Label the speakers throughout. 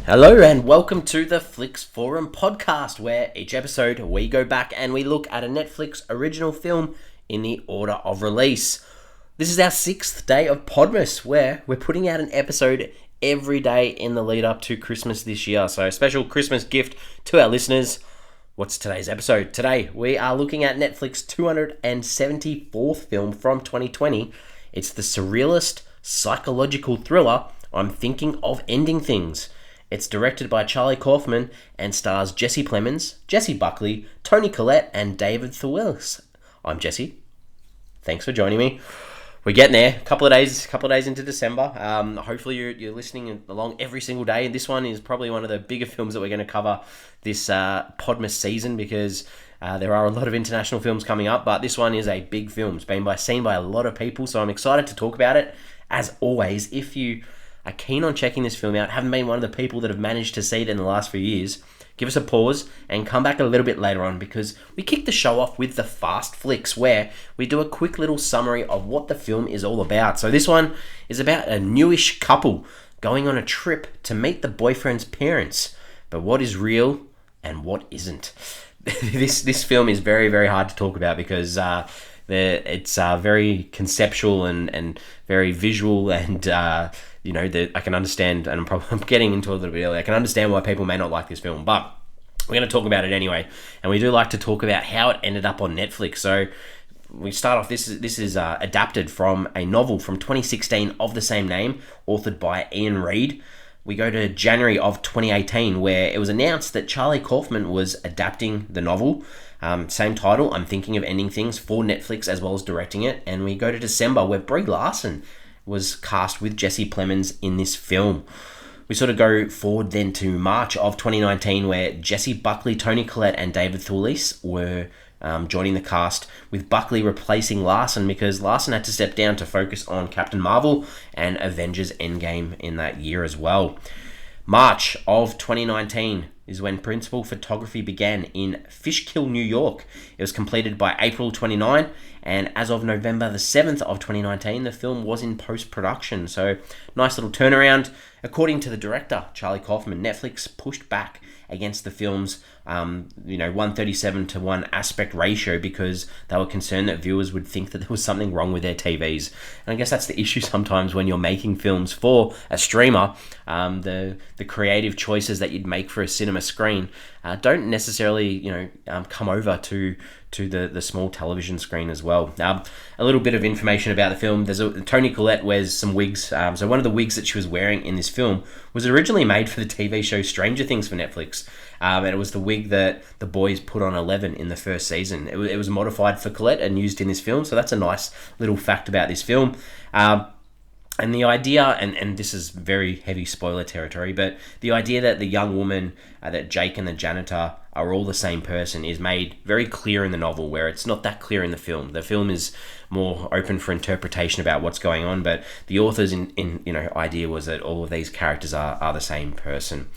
Speaker 1: Hello and welcome to the Flix Forum podcast, where each episode we go back and we look at a Netflix original film in the order of release. This is our 6th day of Podmas, where we're putting out an episode every day in the lead up to Christmas this year. So a special Christmas gift to our listeners. What's today's episode? Today we are looking at Netflix's 274th film from 2020. It's the surrealist psychological thriller I'm Thinking of Ending Things. It's directed by Charlie Kaufman and stars Jesse Plemons, Jessie Buckley, Toni, Collette, and David Thewlis. I'm Jesse. Thanks for joining me. We're getting there. A couple of days into December. Hopefully you're listening along every single day. And this one is probably one of the bigger films that we're going to cover this Podmas season, because there are a lot of international films coming up. But this one is a big film. It's been seen by a lot of people, so I'm excited to talk about it. As always, if you are keen on checking this film out, haven't been one of the people that have managed to see it in the last few years, give us a pause and come back a little bit later on, because we kick the show off with the Fast Flicks, where we do a quick little summary of what the film is all about. So this one is about a newish couple going on a trip to meet the boyfriend's parents. But what is real and what isn't? This film is very, very hard to talk about, because it's very conceptual and very visual, and I can understand, and I'm getting into it a little bit earlier, I can understand why people may not like this film, but we're going to talk about it anyway. And we do like to talk about how it ended up on Netflix. So we start off, this is adapted from a novel from 2016 of the same name, authored by Ian Reid. We go to January of 2018, where it was announced that Charlie Kaufman was adapting the novel. Same title, I'm Thinking of Ending Things, for Netflix, as well as directing it. And we go to December, where Brie Larson was cast with Jesse Plemons in this film. We sort of go forward then to March of 2019, where Jessie Buckley, Toni, Collette, and David Thewlis were joining the cast, with Buckley replacing Larson because Larson had to step down to focus on Captain Marvel and Avengers Endgame in that year as well. March of 2019 is when principal photography began in Fishkill, New York. It was completed by April 29, and as of November the 7th of 2019, the film was in post-production. So, nice little turnaround. According to the director, Charlie Kaufman, Netflix pushed back against the film's 137 to 1 aspect ratio, because they were concerned that viewers would think that there was something wrong with their TVs. And I guess that's the issue sometimes when you're making films for a streamer. The creative choices that you'd make for a cinema screen don't necessarily come over to the small television screen as well. A little bit of information about the film. Toni Collette wears some wigs. So one of the wigs that she was wearing in this film was originally made for the TV show Stranger Things for Netflix. And it was the wig that the boys put on 11 in the first season. It was modified for Collette and used in this film. So that's a nice little fact about this film. And the idea, and this is very heavy spoiler territory, but the idea that the young woman, that Jake and the janitor are all the same person, is made very clear in the novel, where it's not that clear in the film. The film is more open for interpretation about what's going on, but the author's idea was that all of these characters are the same person.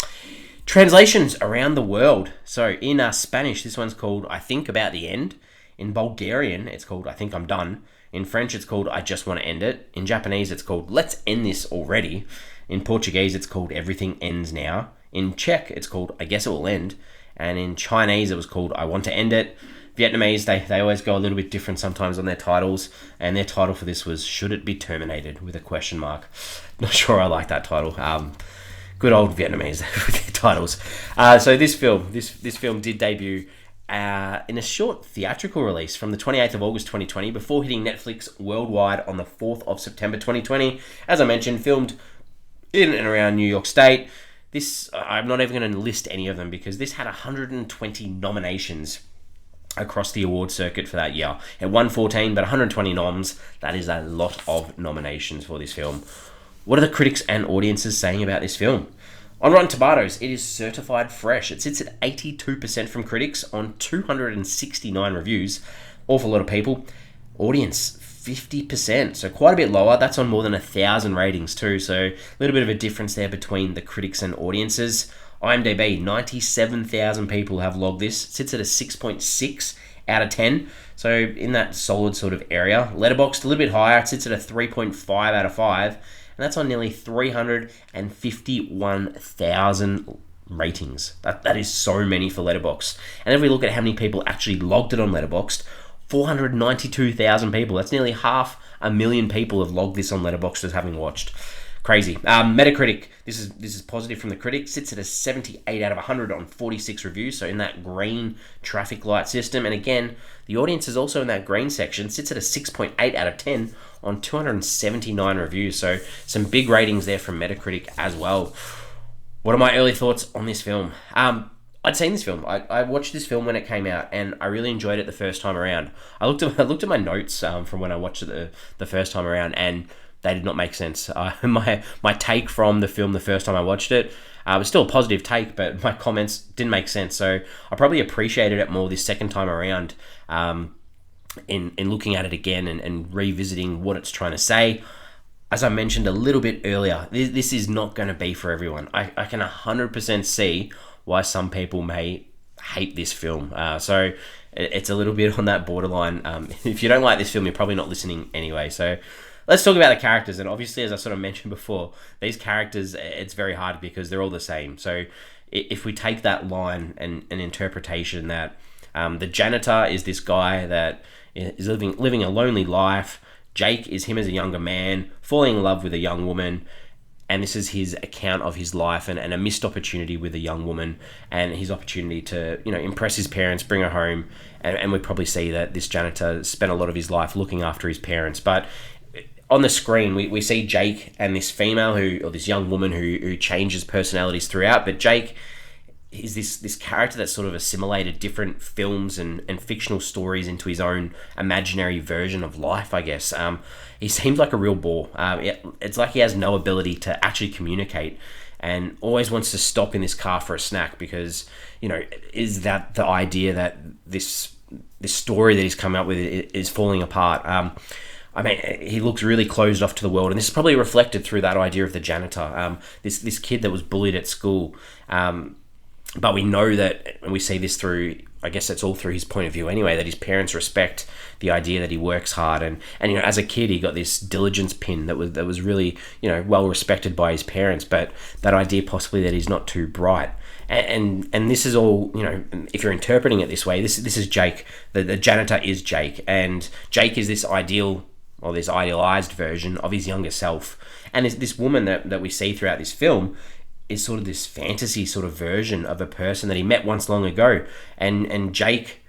Speaker 1: Translations around the world. So in Spanish, this one's called I Think About the End. In Bulgarian, it's called I Think I'm Done. In French, it's called I Just Want to End It. In Japanese, it's called Let's End This Already. In Portuguese, it's called Everything Ends Now. In Czech, it's called I Guess It Will End. And in Chinese, it was called I Want to End It. Vietnamese, they always go a little bit different sometimes on their titles. And their title for this was Should It Be Terminated? With a question mark. Not sure I like that title. Good old Vietnamese with their titles. So this film did debut in a short theatrical release from the 28th of August 2020, before hitting Netflix worldwide on the 4th of September 2020. As I mentioned, filmed in and around New York State. This, I'm not even going to list any of them, because this had 120 nominations across the award circuit for that year. It won 14, but 120 noms, that is a lot of nominations for this film. What are the critics and audiences saying about this film? On Rotten Tomatoes, it is certified fresh. It sits at 82% from critics on 269 reviews. Awful lot of people. Audience, 50%. So quite a bit lower. That's on more than 1,000 ratings too. So a little bit of a difference there between the critics and audiences. IMDb, 97,000 people have logged this. It sits at a 6.6 out of 10. So in that solid sort of area. Letterboxd, a little bit higher. It sits at a 3.5 out of 5. and that's on nearly 351,000 ratings. That is so many for Letterboxd. And if we look at how many people actually logged it on Letterboxd, 492,000 people. That's nearly 500,000 people have logged this on Letterboxd as having watched. Crazy. Metacritic, this is positive from the critics, sits at a 78 out of 100 on 46 reviews, so in that green traffic light system. And again, the audience is also in that green section, sits at a 6.8 out of 10 on 279 reviews, so some big ratings there from Metacritic as well. What are my early thoughts on this film? I'd seen this film. I watched this film when it came out, and I really enjoyed it the first time around. I looked at my notes from when I watched it the first time around, and they did not make sense. My take from the film the first time I watched it was still a positive take, but my comments didn't make sense. So I probably appreciated it more this second time around in looking at it again and revisiting what it's trying to say. As I mentioned a little bit earlier, this is not going to be for everyone. I can 100% see why some people may hate this film. So it's a little bit on that borderline. If you don't like this film, you're probably not listening anyway. So let's talk about the characters. And obviously, as I sort of mentioned before, these characters, it's very hard because they're all the same. So if we take that line and an interpretation that the janitor is this guy that is living a lonely life. Jake is him as a younger man, falling in love with a young woman, and this is his account of his life and a missed opportunity with a young woman and his opportunity to, impress his parents, bring her home, and we probably see that this janitor spent a lot of his life looking after his parents. But on the screen, we see Jake and this female or this young woman who changes personalities throughout, but Jake is this character that's sort of assimilated different films and fictional stories into his own imaginary version of life, I guess. He seems like a real bore. It's like he has no ability to actually communicate and always wants to stop in this car for a snack because, is that the idea that this story that he's come up with is falling apart? He looks really closed off to the world, and this is probably reflected through that idea of the janitor. This kid that was bullied at school, but we know that, and we see this through, I guess it's all through his point of view anyway, that his parents respect the idea that he works hard, and as a kid he got this diligence pin that was really well respected by his parents, but that idea possibly that he's not too bright. And this is all, if you're interpreting it this way, this is Jake. The janitor is Jake, and Jake is this ideal or this idealized version of his younger self. And this woman that we see throughout this film is sort of this fantasy sort of version of a person that he met once long ago. And Jake,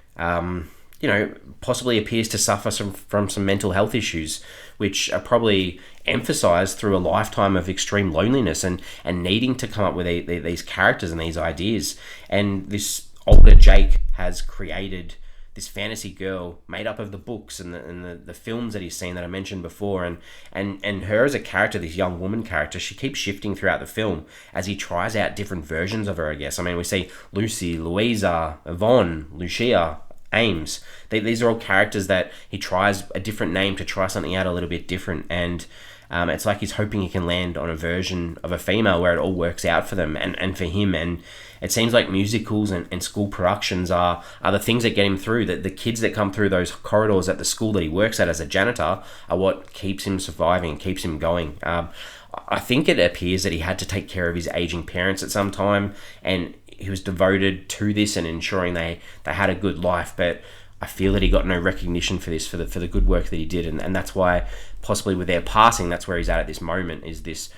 Speaker 1: possibly appears to suffer from some mental health issues, which are probably emphasized through a lifetime of extreme loneliness and needing to come up with these characters and these ideas. And this older Jake has created this fantasy girl made up of the books and the films that he's seen that I mentioned before, and her as a character, this young woman character, she keeps shifting throughout the film as he tries out different versions of her, I guess. We see Lucy, Louisa, Yvonne, Lucia, Ames. These are all characters that he tries a different name to try something out a little bit different, and it's like he's hoping he can land on a version of a female where it all works out for them and for him. And it seems like musicals and school productions are the things that get him through. The kids that come through those corridors at the school that he works at as a janitor are what keeps him surviving, keeps him going. I think it appears that he had to take care of his aging parents at some time, and he was devoted to this and ensuring they had a good life. But I feel that he got no recognition for this, for the good work that he did, and that's why possibly with their passing, that's where he's at this moment, is this,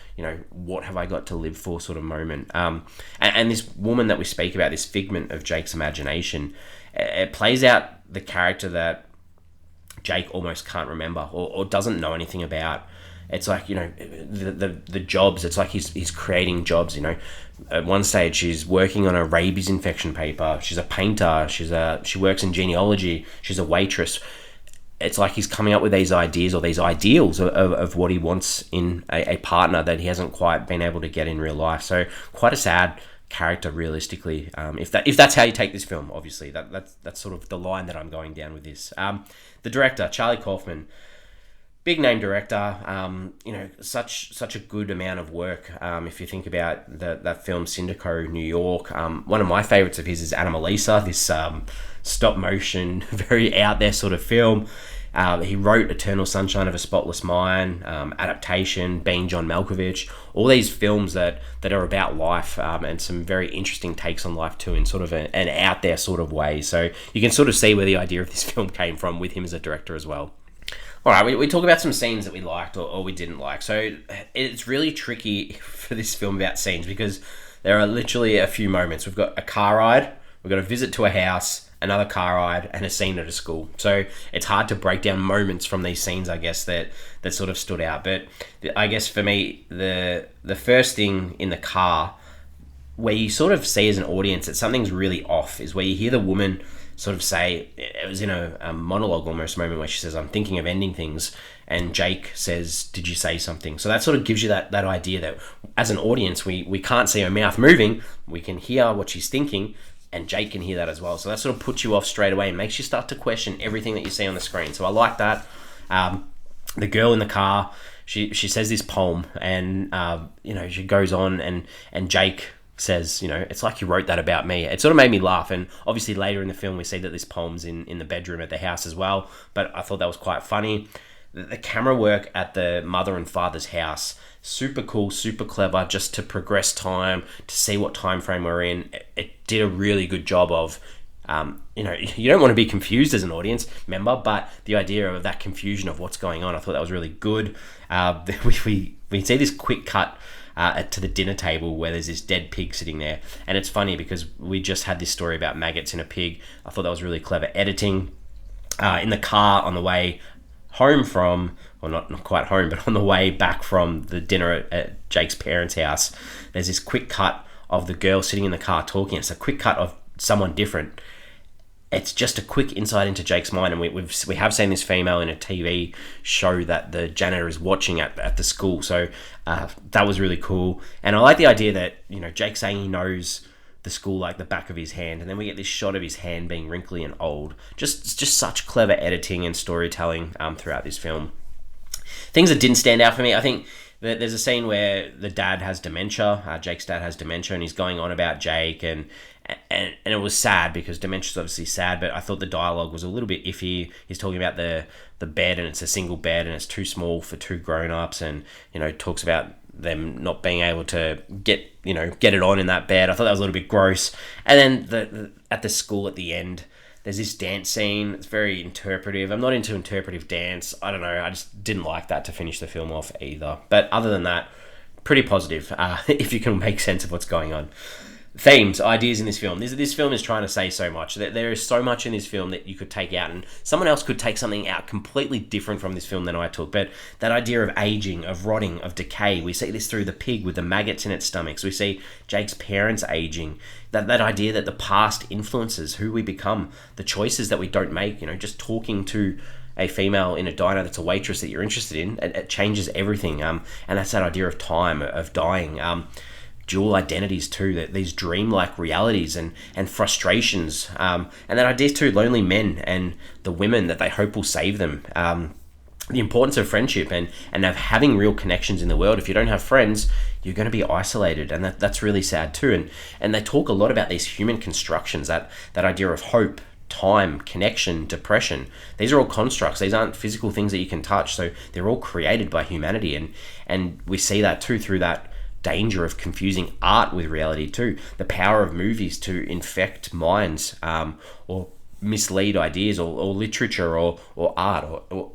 Speaker 1: what have I got to live for sort of moment. And this woman that we speak about, this figment of Jake's imagination, it plays out the character that Jake almost can't remember or doesn't know anything about. It's like, the jobs, it's like he's creating jobs, At one stage, she's working on a rabies infection paper. She's a painter. She works in genealogy. She's a waitress. It's like he's coming up with these ideas or these ideals of what he wants in a partner that he hasn't quite been able to get in real life. So quite a sad character, realistically. If that's how you take this film, obviously, that's sort of the line that I'm going down with this. The director, Charlie Kaufman. Big name director, such a good amount of work. If you think about that film Syndico, New York, one of my favorites of his is Anomalisa, this stop motion, very out there sort of film. He wrote Eternal Sunshine of a Spotless Mind, Adaptation, Being John Malkovich, all these films that are about life, and some very interesting takes on life too, in sort of an out there sort of way. So you can sort of see where the idea of this film came from with him as a director as well. All right, we talk about some scenes that we liked or we didn't like. So it's really tricky for this film about scenes because there are literally a few moments. We've got a car ride, we've got a visit to a house, another car ride, and a scene at a school. So it's hard to break down moments from these scenes, I guess, that sort of stood out. But I guess for me, the first thing in the car, where you sort of see as an audience that something's really off, is where you hear the woman sort of say, it was in a monologue almost moment where she says, I'm thinking of ending things, and Jake says, did you say something? So that sort of gives you that idea that as an audience, we can't see her mouth moving, we can hear what she's thinking, and Jake can hear that as well. So that sort of puts you off straight away and makes you start to question everything that you see on the screen. So I like that. The girl in the car, she says this poem, and she goes on, and Jake says, it's like you wrote that about me. It sort of made me laugh. And obviously later in the film we see that this poem's in the bedroom at the house as well, but I thought that was quite funny. The camera work at the mother and father's house, super cool, super clever, just to progress time, to see what time frame we're in. It did a really good job of you don't want to be confused as an audience member, but the idea of that confusion of what's going on, I thought that was really good. We see this quick cut to the dinner table where there's this dead pig sitting there, and it's funny because we just had this story about maggots in a pig. I thought that was really clever editing. In the car on the way home from, or not quite home, but on the way back from the dinner at Jake's parents' house, there's this quick cut of the girl sitting in the car talking. It's a quick cut of someone different. It's just a quick insight into Jake's mind, and we have seen this female in a TV show that the janitor is watching at the school. So that was really cool, and I like the idea that Jake's saying he knows the school like the back of his hand, and then we get this shot of his hand being wrinkly and old. Just such clever editing and storytelling throughout this film. Things that didn't stand out for me, I think there's a scene where the dad has dementia. Jake's dad has dementia, and he's going on about Jake, and it was sad because dementia's obviously sad, but I thought the dialogue was a little bit iffy. He's talking about the bed, and it's a single bed, and it's too small for two grown-ups, and talks about them not being able to get it on in that bed. I thought that was a little bit gross. And then at the school at the end, there's this dance scene. It's very interpretive. I'm not into interpretive dance. I don't know. I just didn't like that to finish the film off either. But other than that, pretty positive, if you can make sense of what's going on. Themes, ideas in this film. This film is trying to say so much. There is so much in this film that you could take out, and someone else could take something out completely different from this film than I took. But that idea of aging, of rotting, of decay, we see this through the pig with the maggots in its stomachs. We see Jake's parents aging. That idea that the past influences who we become, the choices that we don't make. Just talking to a female in a diner that's a waitress that you're interested in, it changes everything. And that's that idea of time, of dying. Dual identities too, that these dreamlike realities and frustrations, and that idea too, lonely men and the women that they hope will save them. The importance of friendship and of having real connections in the world. If you don't have friends, you're going to be isolated, and that's really sad too. And they talk a lot about these human constructions, that idea of hope, time, connection, depression. These are all constructs. These aren't physical things that you can touch. So they're all created by humanity, and we see that too through that danger of confusing art with reality too. The power of movies to infect minds, or mislead ideas, or literature, or art, or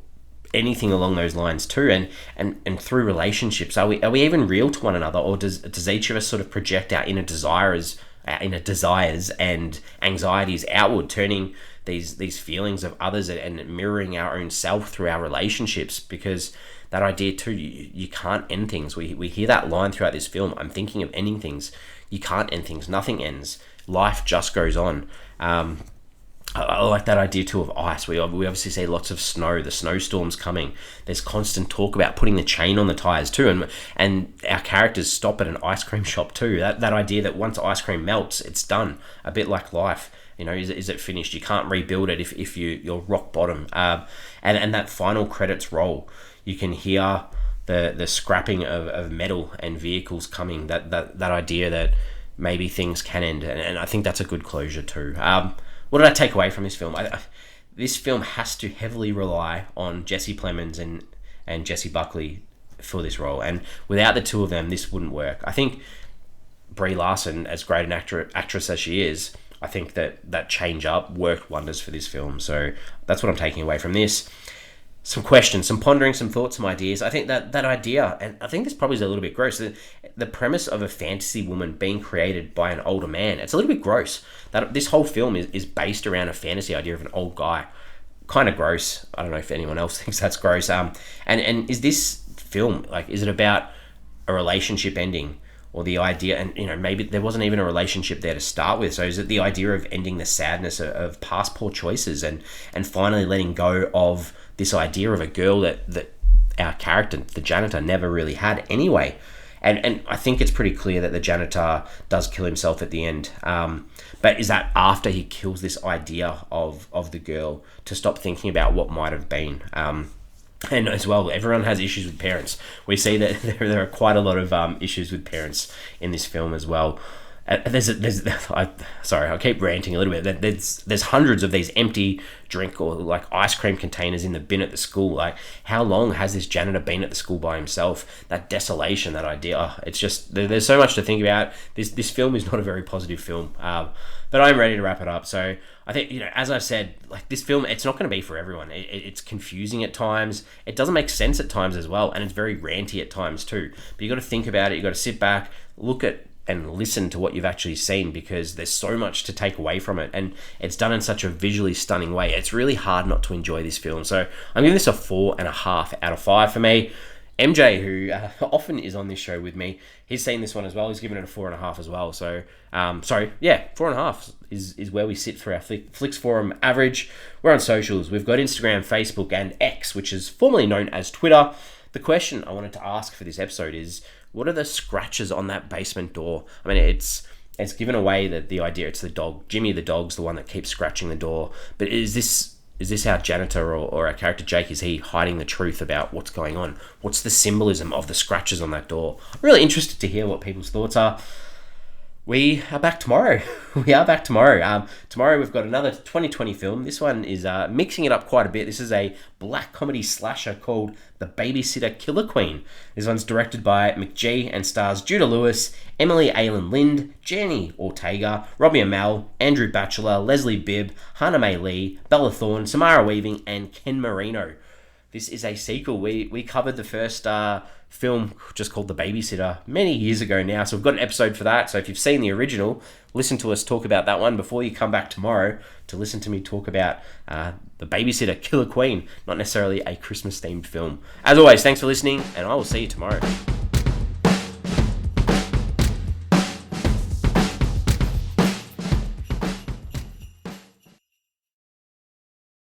Speaker 1: anything along those lines too. And through relationships, are we even real to one another, or does each of us sort of project our inner desires and anxieties outward, turning these feelings of others and mirroring our own self through our relationships? Because that idea too, you can't end things. We hear that line throughout this film. I'm thinking of ending things. You can't end things. Nothing ends. Life just goes on. I like that idea too of ice. We obviously see lots of snow. The snowstorm's coming. There's constant talk about putting the chain on the tires too, and our characters stop at an ice cream shop too. That idea that once ice cream melts, it's done. A bit like life. Is it finished? You can't rebuild it if you're rock bottom. And that final credits roll, you can hear the scrapping of metal and vehicles coming. That idea that maybe things can end, and I think that's a good closure too. What did I take away from this film? this film has to heavily rely on Jesse Plemons and Jessie Buckley for this role. And without the two of them, this wouldn't work. I think Brie Larson, as great an actress as she is, I think that change up worked wonders for this film. So that's what I'm taking away from this. Some questions, some pondering, some thoughts, some ideas. I think that idea, and I think this probably is a little bit gross, the premise of a fantasy woman being created by an older man, it's a little bit gross. That this whole film is based around a fantasy idea of an old guy. Kind of gross. I don't know if anyone else thinks that's gross. And is this film, like, is it about a relationship ending? Or the idea, and maybe there wasn't even a relationship there to start with. So is it the idea of ending the sadness of past poor choices and finally letting go of this idea of a girl that our character, the janitor, never really had anyway? And I think it's pretty clear that the janitor does kill himself at the end. But is that after he kills this idea of the girl to stop thinking about what might have been? And as well, everyone has issues with parents. We see that there are quite a lot of issues with parents in this film as well. Sorry, I keep ranting a little bit. There's hundreds of these empty drink or like ice cream containers in the bin at the school. Like, how long has this janitor been at the school by himself? That desolation, that idea. It's just, there's so much to think about. This film is not a very positive film. But I'm ready to wrap it up. So I think, as I've said, like, this film, it's not going to be for everyone. It's confusing at times. It doesn't make sense at times as well. And it's very ranty at times too. But you got to think about it. You got to sit back, look at and listen to what you've actually seen, because there's so much to take away from it, and it's done in such a visually stunning way. It's really hard not to enjoy this film. So I'm giving this a 4.5 out of 5 for me. MJ, who often is on this show with me, he's seen this one as well. He's given it a 4.5 as well. So 4.5 is where we sit for our Flix Forum average. We're on socials. We've got Instagram, Facebook, and X, which is formerly known as Twitter. The question I wanted to ask for this episode is, what are the scratches on that basement door? I mean, it's given away that the idea, it's the dog. Jimmy the dog's the one that keeps scratching the door. But is this our janitor or our character Jake? Is he hiding the truth about what's going on? What's the symbolism of the scratches on that door? I'm really interested to hear what people's thoughts are. We are back tomorrow. Tomorrow we've got another 2020 film. This one is mixing it up quite a bit. This is a black comedy slasher called The Babysitter Killer Queen. This one's directed by McGee and stars Judah Lewis, Emily Aylan Lind, Jenny Ortega, Robbie Amell, Andrew Batchelor, Leslie Bibb, Hannah Mae Lee, Bella Thorne, Samara Weaving, and Ken Marino. This is a sequel. We covered the first film just called The Babysitter many years ago now, so we've got an episode for that. So if you've seen the original, listen to us talk about that one before you come back tomorrow to listen to me talk about The Babysitter Killer Queen, not necessarily a Christmas themed film. As always, thanks for listening, and I will see you tomorrow.